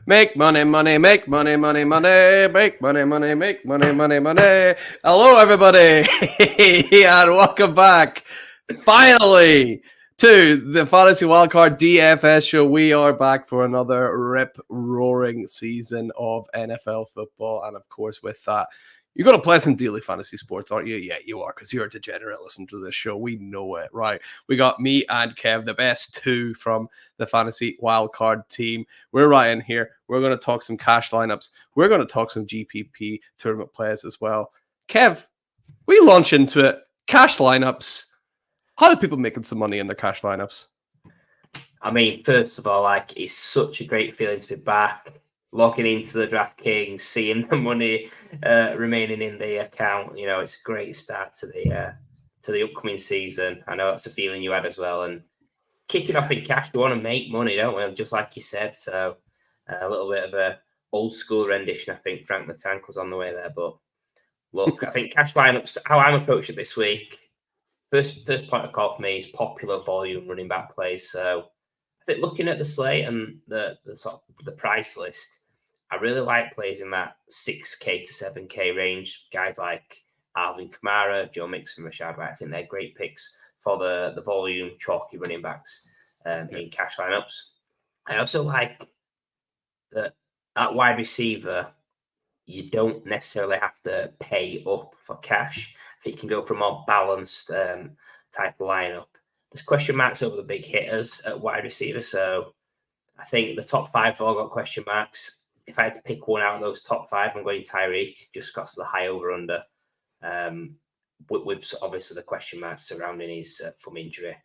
Make money, money, make money, money, money, make money, money, make money, money, money. Hello, everybody, and welcome back, finally, to the Fantasy Wildcard DFS show. We are back for another rip-roaring season of NFL football, and of course, with that, you're going to play some daily fantasy sports, aren't you? Yeah, you are, because you're a degenerate listening to this show. We know it, right? We got me and Kev, the best two from the Fantasy Wildcard team. We're right in here. We're going to talk some cash lineups. We're going to talk some GPP tournament plays as well. Kev, we launch into it. Cash lineups. How are people making some money in their cash lineups? I mean, first of all, it's such a great feeling to be back. Logging into the DraftKings, seeing the money remaining in the account, it's a great start to the upcoming season. I know that's a feeling you had as well. And kicking off in cash, we want to make money, don't we? Just like you said. So a little bit of a old school rendition. I think Frank the Tank was on the way there. But look, I think cash lineups, how I'm approaching it this week, first point of call for me is popular volume running back plays. So I think looking at the slate and the sort of the price list, I really like plays in that 6K to 7K range. Guys like Alvin Kamara, Joe Mixon, Rashad White. I think they're great picks for the volume, chalky running backs in cash lineups. I also like that at wide receiver, you don't necessarily have to pay up for cash. I think you can go for a more balanced type of lineup. There's question marks over the big hitters at wide receiver. So I think the top five have all got question marks. If I had to pick one out of those top five, I'm going Tyreek, just because of the high over-under. With obviously the question marks surrounding his thumb injury.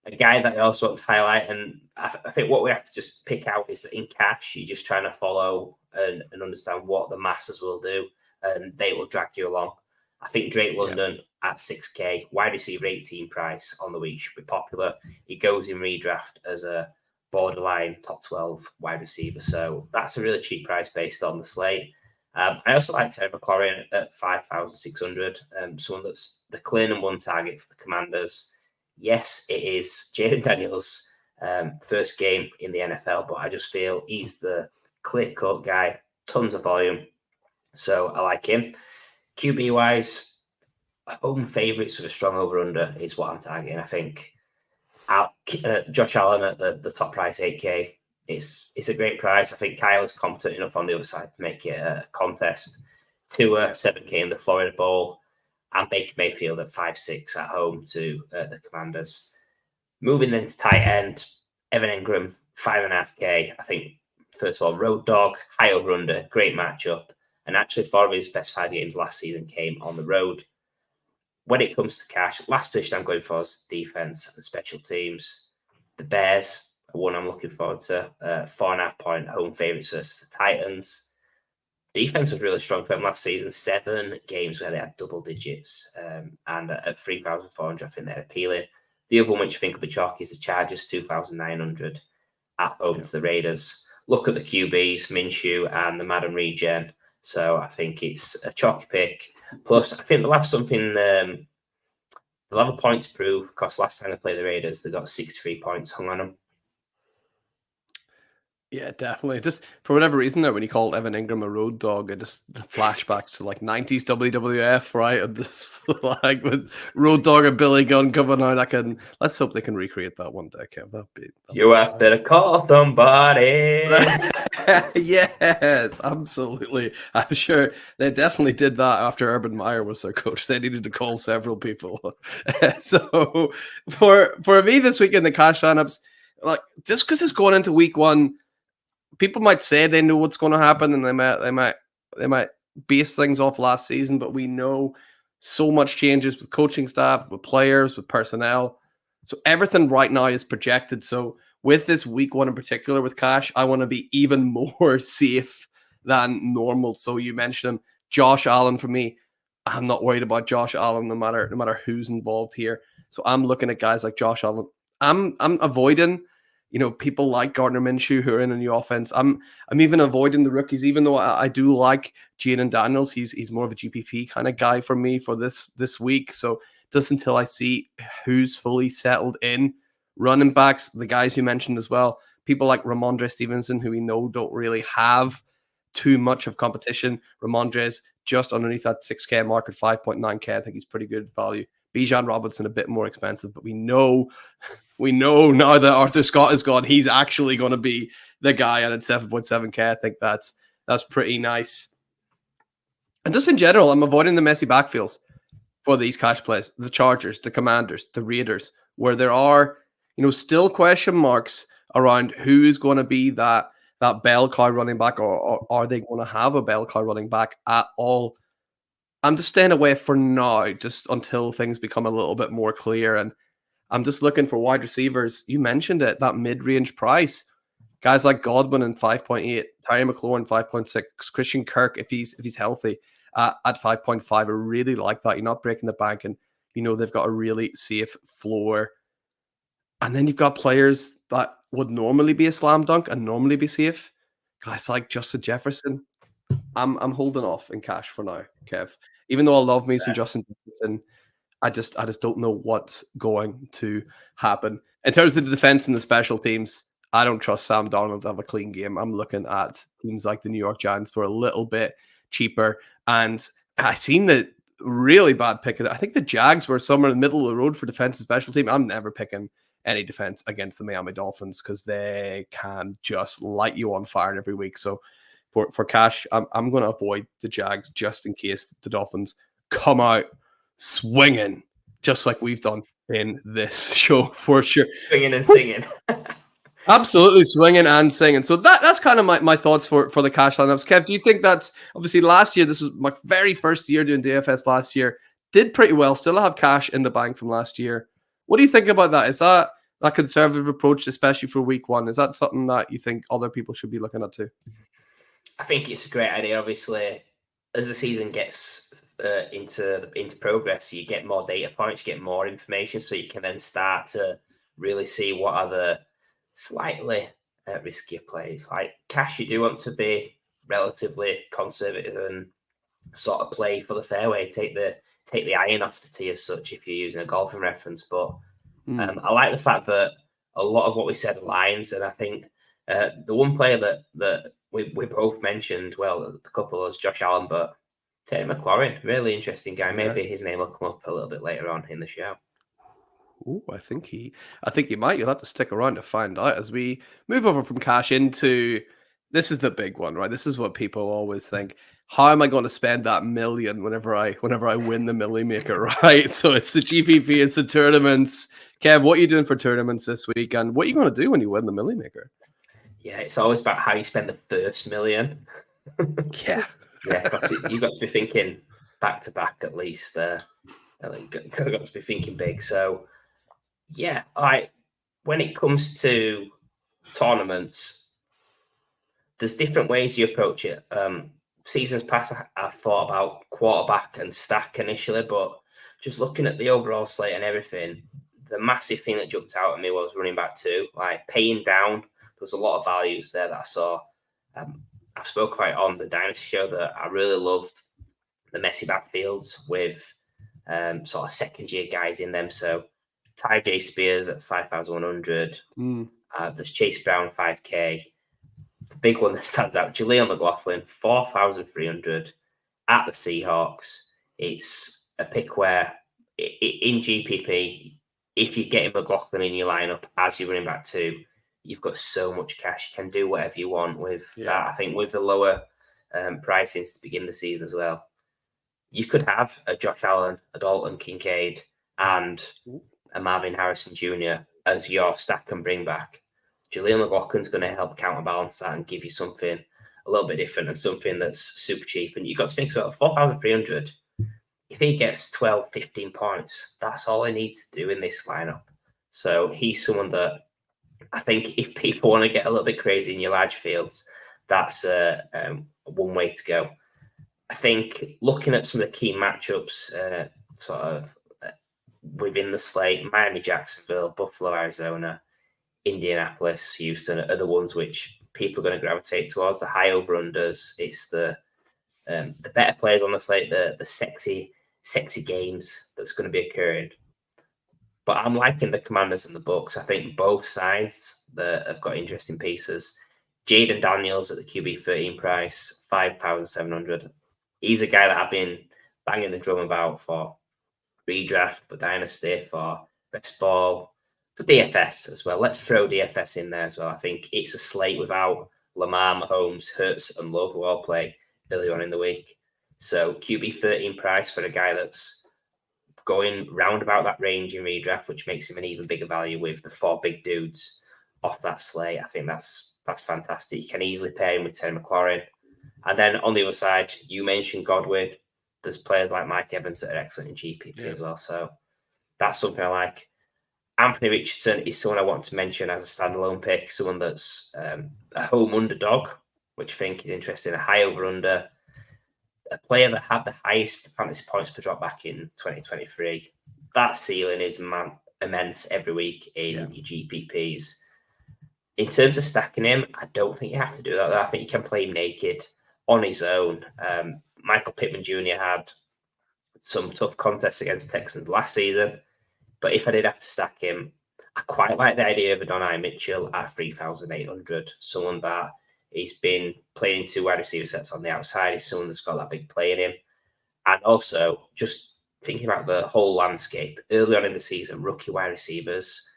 A guy that I also want to highlight, and I think what we have to just pick out is that in cash, you're just trying to follow and understand what the masses will do, and they will drag you along. I think Drake London at 6K, wide receiver 18 price on the week should be popular. He goes in redraft as a borderline top 12 wide receiver. So that's a really cheap price based on the slate. I also like Terry McLaurin at 5,600. Someone that's the clear number one target for the Commanders. Yes, it is Jaden Daniels' first game in the NFL, but I just feel he's the clear-cut guy, tons of volume. So I like him. QB-wise, home favourites with a strong over-under is what I'm targeting. I think Josh Allen at the top price, 8K. It's a great price. I think Kyle is competent enough on the other side to make it a contest. Tua, 7K in the Florida Bowl, and Baker Mayfield at 5-6 at home to the Commanders. Moving then to tight end, Evan Ingram, 5.5K. I think, first of all, road dog, high over-under, great matchup. And actually, 4 of his best 5 games last season came on the road. When it comes to cash, last position I'm going for is defense and special teams. The Bears are one I'm looking forward to. 4.5 point home favorites versus the Titans. Defense was really strong for them last season. 7 games where they had double digits. And at 3,400, I think they're appealing. The other one which I think will be chalky is the Chargers, 2,900 at home to the Raiders. Look at the QBs, Minshew and the Madden regen. So I think it's a chalky pick. Plus, I think they'll have something, they'll have a point to prove, because last time they played the Raiders, they got 63 points hung on them. Yeah, definitely. Just for whatever reason, there when you call Evan Ingram a road dog, it just flashbacks to 90s WWF, right? And just with Road Dog and Billy Gunn coming out, let's hope they can recreate that one day, Kev. That'd be better call somebody. Yes, absolutely. I'm sure they definitely did that after Urban Meyer was their coach. They needed to call several people. So for me this week in the cash lineups, just because it's going into week one, people might say they know what's going to happen, and they might base things off last season, but we know so much changes with coaching staff, with players, with personnel. So everything right now is projected. So with this week one in particular with cash, I want to be even more safe than normal. So you mentioned him, Josh Allen for me. I'm not worried about Josh Allen no matter who's involved here. So I'm looking at guys like Josh Allen. I'm avoiding people like Gardner Minshew who are in a new offense. I'm even avoiding the rookies, even though I do like Jaden Daniels. He's more of a GPP kind of guy for me for this week. So just until I see who's fully settled in, running backs, the guys you mentioned as well, people like Ramondre Stevenson, who we know don't really have too much of competition. Ramondre's just underneath that 6K mark at 5.9K. I think he's pretty good value. Bijan Robinson a bit more expensive, but we know now that Arthur Scott is gone, he's actually going to be the guy. And at 7.7K, I think that's pretty nice. And just in general, I'm avoiding the messy backfields for these cash plays. The Chargers, the Commanders, the Raiders, where there are, still question marks around who is going to be that bell cow running back, or are they going to have a bell cow running back at all? I'm just staying away for now, just until things become a little bit more clear. And I'm just looking for wide receivers. You mentioned it, that mid-range price. Guys like Godwin in 5.8, Terry McLaurin 5.6, Christian Kirk if he's healthy at 5.5. I really like that. You're not breaking the bank, and they've got a really safe floor. And then you've got players that would normally be a slam dunk and normally be safe. Guys like Justin Jefferson. I'm holding off in cash for now, Kev. Even though I love me some Justin Jefferson, I just don't know what's going to happen. In terms of the defense and the special teams, I don't trust Sam Darnold to have a clean game. I'm looking at teams like the New York Giants for a little bit cheaper. And I've seen the really bad pick. I think the Jags were somewhere in the middle of the road for defense and special team. I'm never picking any defense against the Miami Dolphins because they can just light you on fire every week. So for cash, I'm going to avoid the Jags just in case the Dolphins come out swinging, just like we've done in this show for sure. Swinging and singing. Absolutely swinging and singing. So that's kind of my thoughts for the cash lineups. Kev, do you think that's obviously last year? This was my very first year doing DFS last year. Did pretty well. Still have cash in the bank from last year. What do you think about that? Is that conservative approach, especially for week one? Is that something that you think other people should be looking at too? I think it's a great idea. Obviously, as the season gets into progress, you get more data points, you get more information, so you can then start to really see what are the slightly riskier plays. Like cash, you do want to be relatively conservative and sort of play for the fairway, take the iron off the tee as such if you're using a golfing reference. But I like the fact that a lot of what we said aligns, and I think the one player that we both mentioned, well, a couple was Josh Allen, but Terry McLaurin, really interesting guy. Maybe his name will come up a little bit later on in the show. Oh, I think he might. You'll have to stick around to find out as we move over from cash into, this is the big one, right? This is what people always think. How am I going to spend that million whenever I win the Millie Maker, right? So it's the GPP, it's the tournaments. Kev, what are you doing for tournaments this week, and what are you going to do when you win the Millie Maker? Yeah, it's always about how you spend the first million. Yeah, you've got to be thinking back to back at least. You've got to be thinking big. So yeah, when it comes to tournaments, there's different ways you approach it. Seasons past, I thought about quarterback and stack initially, but just looking at the overall slate and everything, the massive thing that jumped out at me was running back two. Like paying down, there's a lot of values there that I saw. I spoke about on the Dynasty show that I really loved the messy backfields with sort of second year guys in them. So Ty J. Spears at 5,100. There's Chase Brown 5K. The big one that stands out, Jaleel McLaughlin 4,300 at the Seahawks. It's a pick where in GPP, if you're getting McLaughlin in your lineup as you're running back two, you've got so much cash. You can do whatever you want with that. I think with the lower pricings to begin the season as well, you could have a Josh Allen, a Dalton Kincaid, and a Marvin Harrison Jr. as your stack and bring back. Jaleel McLaughlin's going to help counterbalance that and give you something a little bit different and something that's super cheap. And you've got to think about 4,300. If he gets 12, 15 points, that's all he needs to do in this lineup. So he's someone that I think if people want to get a little bit crazy in your large fields, that's one way to go. I think looking at some of the key matchups, within the slate, Miami, Jacksonville, Buffalo, Arizona, Indianapolis, Houston are the ones which people are going to gravitate towards. The high over-unders, it's the better players on the slate, the sexy games that's going to be occurring. But I'm liking the Commanders and the Bucks. I think both sides that have got interesting pieces. Jaden Daniels at the QB 13 price, £5,700. He's a guy that I've been banging the drum about for redraft, for Dynasty, for best ball, for DFS as well. Let's throw DFS in there as well. I think it's a slate without Lamar, Mahomes, Hurts, and Love who all play early on in the week. So QB 13 price for a guy that's going round about that range in redraft, which makes him an even bigger value with the 4 big dudes off that slate. I think that's fantastic. You can easily pair him with Terry McLaurin. And then on the other side, you mentioned Godwin. There's players like Mike Evans that are excellent in GPP as well. So that's something I like. Anthony Richardson is someone I want to mention as a standalone pick, someone that's a home underdog, which I think is interesting, a high over-under, a player that had the highest fantasy points per drop back in 2023. That ceiling is immense every week in your GPPs. In terms of stacking him, I don't think you have to do that. I think you can play him naked on his own. Michael Pittman Jr. had some tough contests against Texans last season, but if I did have to stack him, I quite like the idea of Adonai Mitchell at 3,800. Someone that he's been playing 2 wide receiver sets on the outside. He's someone that's got that big play in him. And also, just thinking about the whole landscape, early on in the season, rookie wide receivers,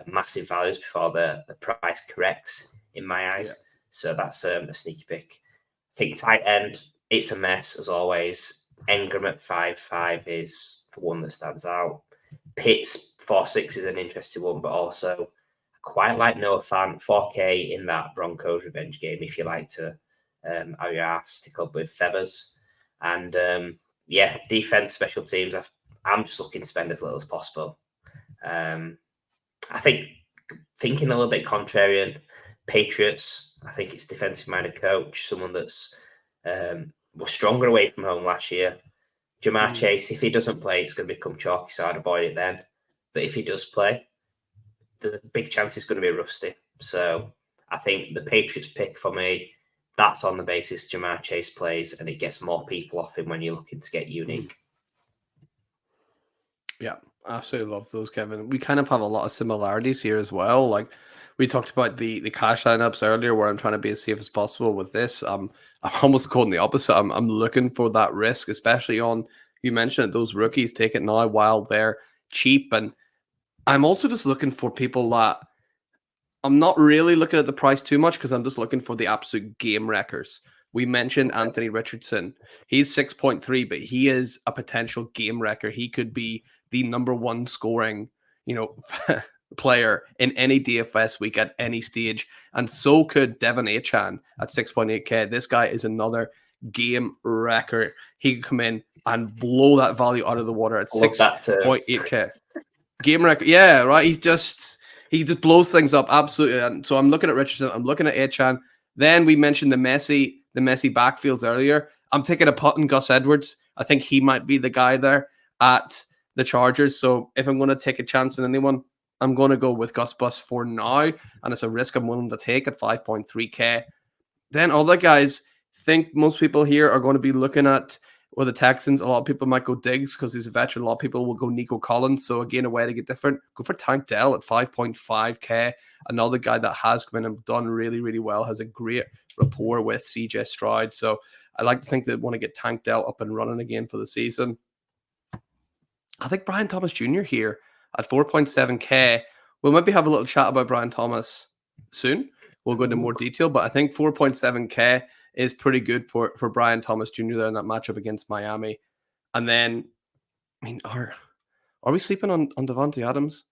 massive values before the price corrects in my eyes. Yeah. So that's a sneaky pick. I think tight end, it's a mess as always. Engram at 5.5 is the one that stands out. Pitts 4.6 is an interesting one, but also quite like Noah Fant, 4K in that Broncos revenge game if you like to have your ass tickled with feathers. And defense, special teams, I'm just looking to spend as little as possible. I think thinking a little bit contrarian, Patriots, I think it's defensive-minded coach, someone that's was stronger away from home last year. Jamar Chase, if he doesn't play, it's going to become chalky, so I'd avoid it then. But if he does play, the big chance is going to be rusty. So I think the Patriots pick for me, that's on the basis Jamar Chase plays and it gets more people off him when you're looking to get unique. Yeah, absolutely love those, Kevin. We kind of have a lot of similarities here as well. Like we talked about the cash lineups earlier where I'm trying to be as safe as possible with this. I'm almost going the opposite. I'm looking for that risk, especially on, you mentioned it, those rookies take it now while they're cheap. And I'm also just looking for people that I'm not really looking at the price too much because I'm just looking for the absolute game wreckers. We mentioned Anthony Richardson. He's 6.3, but he is a potential game wrecker. He could be the number 1 scoring, player in any DFS week at any stage. And so could Devon Achane at 6.8K. This guy is another game wrecker. He could come in and blow that value out of the water at 6.8K. Game record. Yeah, right. He just blows things up. Absolutely. And so I'm looking at Richardson. I'm looking at Achane. Then we mentioned the messy backfields earlier. I'm taking a punt on Gus Edwards. I think he might be the guy there at the Chargers. So if I'm going to take a chance on anyone, I'm going to go with Gus Bus for now. And it's a risk I'm willing to take at 5.3K. Then other guys, think most people here are going to be looking at, well, the Texans. A lot of people might go Diggs because he's a veteran. A lot of people will go Nico Collins. So again, a way to get different. Go for Tank Dell at 5.5K. Another guy that has come in and done really, really well. Has a great rapport with CJ Stroud. So I like to think they want to get Tank Dell up and running again for the season. I think Brian Thomas Jr. here at 4.7K. We'll maybe have a little chat about Brian Thomas soon. We'll go into more detail, but I think 4.7K is pretty good for Brian Thomas Jr. there in that matchup against Miami. And then, I mean, are we sleeping on Devontae Adams?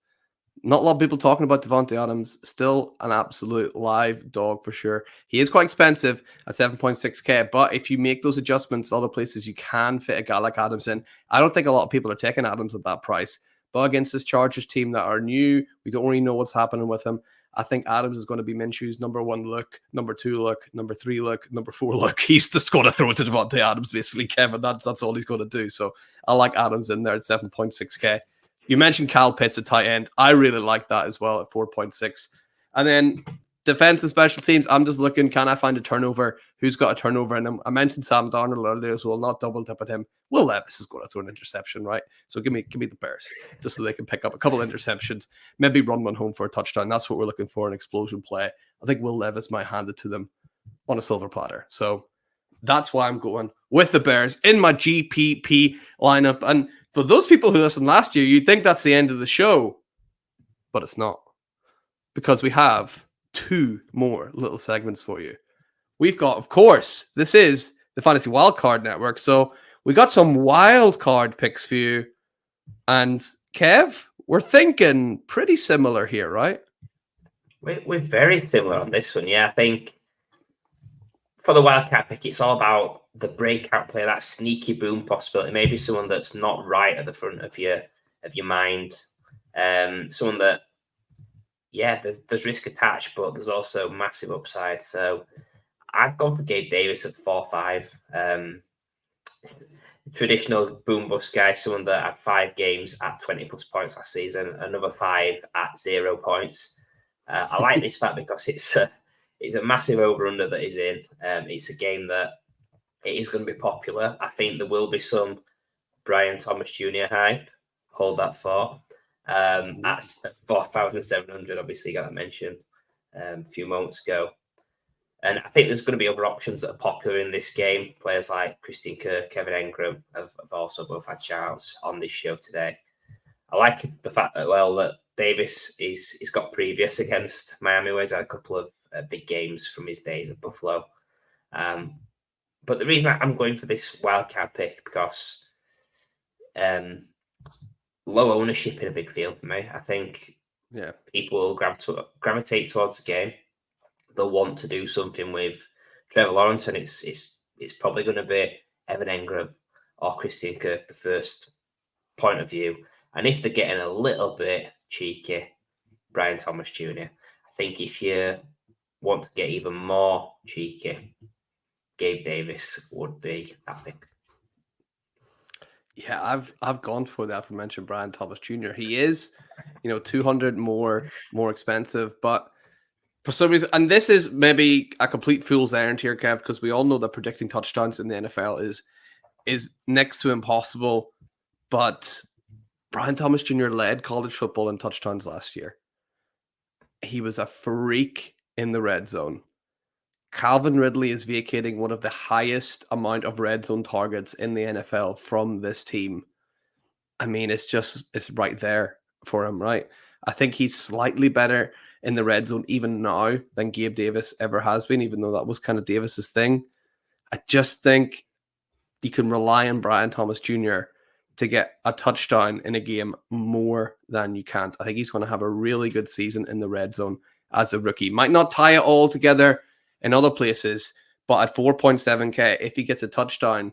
Not a lot of people talking about Devontae Adams. Still an absolute live dog for sure. He is quite expensive at 7.6K, but if you make those adjustments, other places you can fit a guy like Adams in. I don't think a lot of people are taking Adams at that price. But against this Chargers team that are new, we don't really know what's happening with him. I think Adams is going to be Minshew's number 1 look, number 2 look, number 3 look, number 4 look. He's just going to throw it to Devontae Adams, basically, Kevin. That's all he's going to do. So I like Adams in there at 7.6K. You mentioned Kyle Pitts at tight end. I really like that as well at 4.6. And then defense and special teams, I'm just looking, can I find a turnover? Who's got a turnover in him? I mentioned Sam Darnold earlier, so we'll not double dip at him. Will Levis is going to throw an interception, right? So give me the Bears, just so they can pick up a couple of interceptions, maybe run one home for a touchdown. That's what we're looking for, an explosion play. I think Will Levis might hand it to them on a silver platter. So that's why I'm going with the Bears in my GPP lineup. And for those people who listened last year, you'd think that's the end of the show, but it's not, because we have 2 more little segments for you. We've got, of course, this is the Fantasy Wildcard Network, so we got some wildcard picks for you. And Kev, we're thinking pretty similar here, right? We're very similar on this one. Yeah, I think for the wildcard pick, it's all about the breakout player, that sneaky boom possibility. Maybe someone that's not right at the front of your mind. Someone that, yeah, there's risk attached, but there's also massive upside. So I've gone for Gabe Davis at 4-5. Traditional boom bust guy, someone that had 5 games at 20 plus points last season, another 5 at 0 points. I like this fact because it's a massive over-under that he's in. It's a game that it is going to be popular. I think there will be some Brian Thomas Jr. hype. Hold that thought. That's 4,700. Obviously, got that mentioned a few moments ago. And I think there's going to be other options that are popular in this game. Players like Christian Kirk, Kevin Engram have also both had shouts on this show today. I like the fact that Davis he's got previous against Miami, where he's had a couple of big games from his days at Buffalo. But the reason I'm going for this wildcard pick because low ownership in a big field for me. I think people will gravitate towards the game. They'll want to do something with Trevor Lawrence, and it's probably going to be Evan Engram or Christian Kirk, the first point of view. And if they're getting a little bit cheeky, Brian Thomas Jr. I think if you want to get even more cheeky, Gabe Davis would be that pick. Yeah, I've gone for the aforementioned Brian Thomas Jr. He is, 200 more expensive, but for some reason, and this is maybe a complete fool's errand here, Kev, because we all know that predicting touchdowns in the NFL is next to impossible. But Brian Thomas Jr. led college football in touchdowns last year. He was a freak in the red zone. Calvin Ridley is vacating one of the highest amount of red zone targets in the NFL from this team. I mean, it's right there for him, right? I think he's slightly better in the red zone even now than Gabe Davis ever has been, even though that was kind of Davis's thing. I just think you can rely on Brian Thomas Jr. to get a touchdown in a game more than you can't. I think he's going to have a really good season in the red zone as a rookie. Might not tie it all together in other places, but at 4.7K, if he gets a touchdown,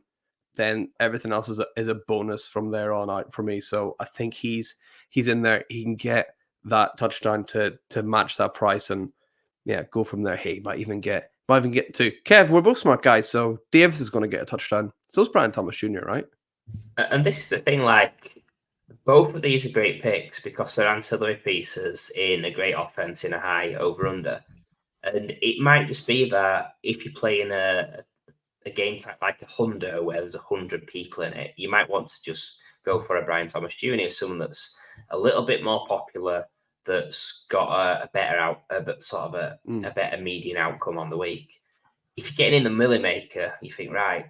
then everything else is a bonus from there on out for me. So I think he's in there. He can get that touchdown to match that price and go from there. Hey, might even get 2. Kev, we're both smart guys, so Davis is going to get a touchdown. So is Brian Thomas Jr., right? And this is the thing, like, both of these are great picks because they're ancillary pieces in a great offense in a high over-under. And it might just be that if you're playing a game type like a Hundo where there's 100 people in it, you might want to just go for a Brian Thomas Jr., someone that's a little bit more popular, that's got a better a better median outcome on the week. If you're getting in the milli maker, you think, right,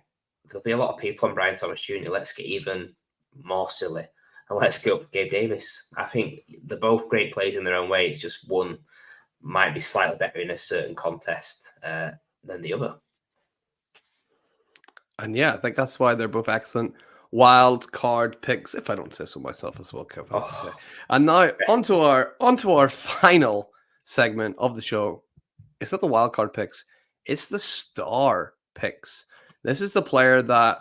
there'll be a lot of people on Brian Thomas Jr. Let's get even more silly and let's go for Gabe Davis. I think they're both great plays in their own way. It's just one might be slightly better in a certain contest than the other. And I think that's why they're both excellent wild card picks, if I don't say so myself as well, Kev. And now onto our final segment of the show. It's not the wild card picks, it's the star picks. This is the player that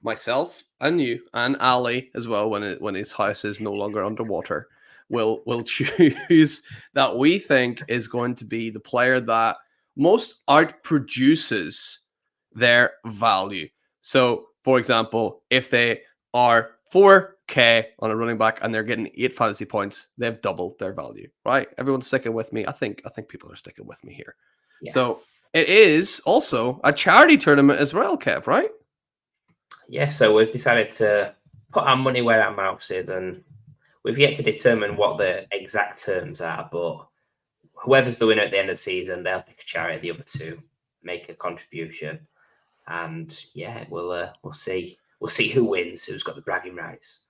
myself and you and Ali as well, when his house is no longer underwater, will choose that we think is going to be the player that most outproduces their value. So, for example, if they are 4K on a running back, and they're getting 8 fantasy points. They've doubled their value, right? Everyone's sticking with me. I think people are sticking with me here. Yeah. So it is also a charity tournament as well, Kev, right? Yeah, so we've decided to put our money where our mouth is, and we've yet to determine what the exact terms are, but whoever's the winner at the end of the season, they'll pick a charity, the other two make a contribution. And yeah, we'll see. We'll see who wins, who's got the bragging rights.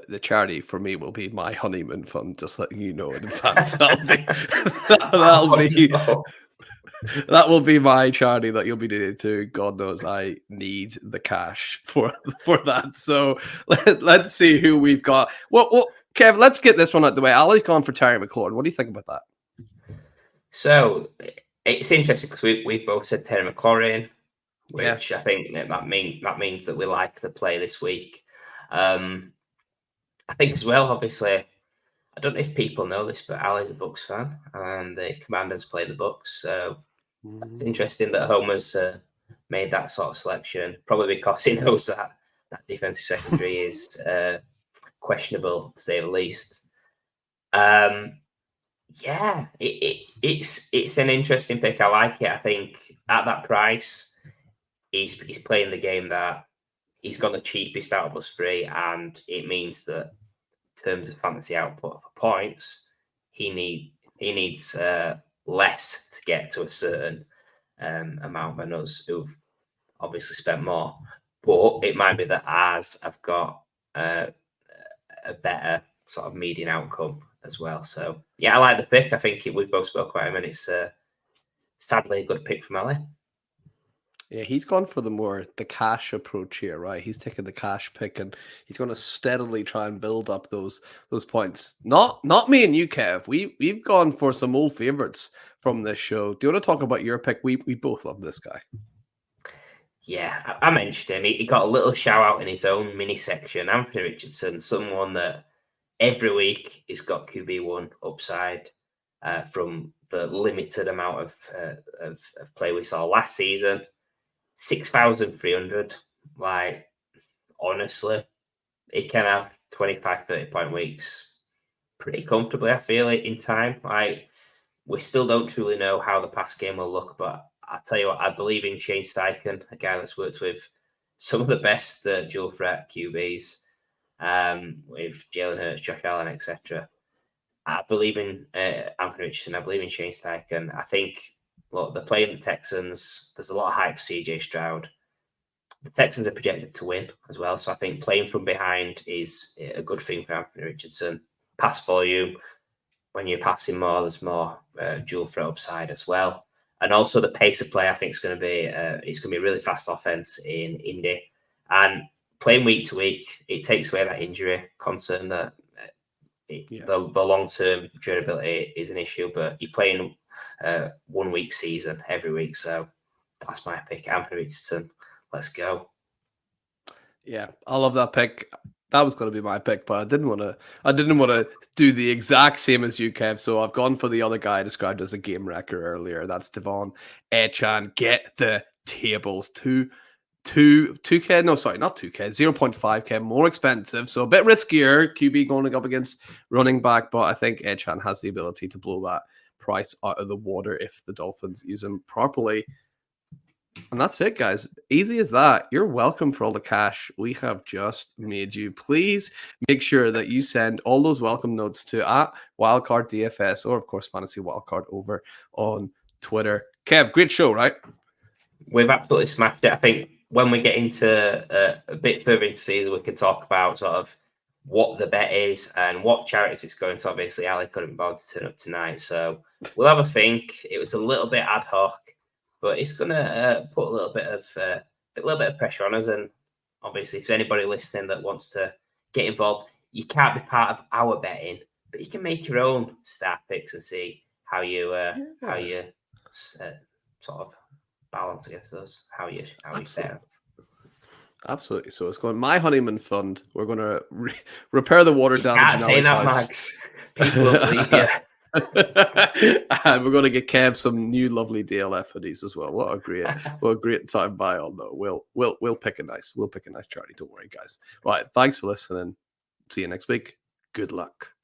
The charity for me will be my honeymoon fund, just letting you know in advance. That will be my charity that you'll be needing to. God knows I need the cash for that. So let's see who we've got. Well, Kev, let's get this one out of the way. Ali's gone for Terry McLaurin. What do you think about that? So it's interesting because we've both said Terry McLaurin, which I think that means that we like the play this week. I think as well, obviously, I don't know if people know this, but Ali's a Bucks fan, and the Commanders play the Bucks. So it's interesting that Homer's made that sort of selection, probably because he knows that defensive secondary is questionable, to say the least. Yeah, it's an interesting pick. I like it. I think at that price, he's playing the game that he's got the cheapest out of us three, and it means that in terms of fantasy output for points, he needs less to get to a certain amount than us, who've obviously spent more. But it might be that ours have got a better sort of median outcome as well. So yeah, I like the pick. I think we've both spoke about him, and it's sadly a good pick from Ali. Yeah, he's gone for the cash approach here, right? He's taking the cash pick, and he's going to steadily try and build up those points. Not me and you, Kev. We've gone for some old favorites from this show. Do you want to talk about your pick? We both love this guy. Yeah, I mentioned him. He got a little shout out in his own mini section. Anthony Richardson, someone that every week he's got QB1 upside from the limited amount of play we saw last season. 6,300. Like, honestly, he can have 25, 30 point weeks pretty comfortably, I feel it, in time. Like, we still don't truly know how the pass game will look, but I'll tell you what, I believe in Shane Steichen, a guy that's worked with some of the best dual threat QBs, with Jalen Hurts, Josh Allen, etc. I believe in Anthony Richardson. I believe in Shane Steichen. I think, look, they're playing the Texans. There's a lot of hype for CJ Stroud. The Texans are projected to win as well, so I think playing from behind is a good thing for Anthony Richardson. Pass volume, when you're passing more, there's more dual threat upside as well. And also the pace of play, I think, is going to be it's going to be a really fast offense in Indy. And playing week to week, it takes away that injury concern that the long-term durability is an issue, but you're playing 1 week season every week. So that's my pick, Anthony Richardson. Let's go. Yeah, I love that pick. That was going to be my pick, but I didn't want to do the exact same as you, Kev. So I've gone for the other guy I described as a game wrecker earlier. That's Devon Echan. Get the tables. 2K, no, sorry, not 2K, 0.5K, more expensive. So a bit riskier, QB going up against running back, but I think Echan has the ability to blow that price out of the water if the Dolphins use him properly. And that's it, guys. Easy as that. You're welcome for all the cash we have just made you. Please make sure that you send all those welcome notes to @Wildcard DFS or, of course, Fantasy Wildcard over on Twitter. Kev, great show, right? We've absolutely smashed it. I think when we get into a bit further into season, we can talk about sort of what the bet is and what charities it's going to. Obviously, Ali couldn't be bothered to turn up tonight, so we'll have a think. It was a little bit ad hoc, but it's going to put a little bit of pressure on us. And obviously, if there's anybody listening that wants to get involved, you can't be part of our betting, but you can make your own star picks and see how you sort of balance against those. How you fare. Absolutely. So it's going my honeymoon fund. We're going to repair the water damage. Can't say that, Max. People will believe you. And we're going to get Kev some new lovely DLF hoodies as well. What a great time by all though. We'll pick a nice charity. Don't worry, guys. Right, thanks for listening. See you next week. Good luck.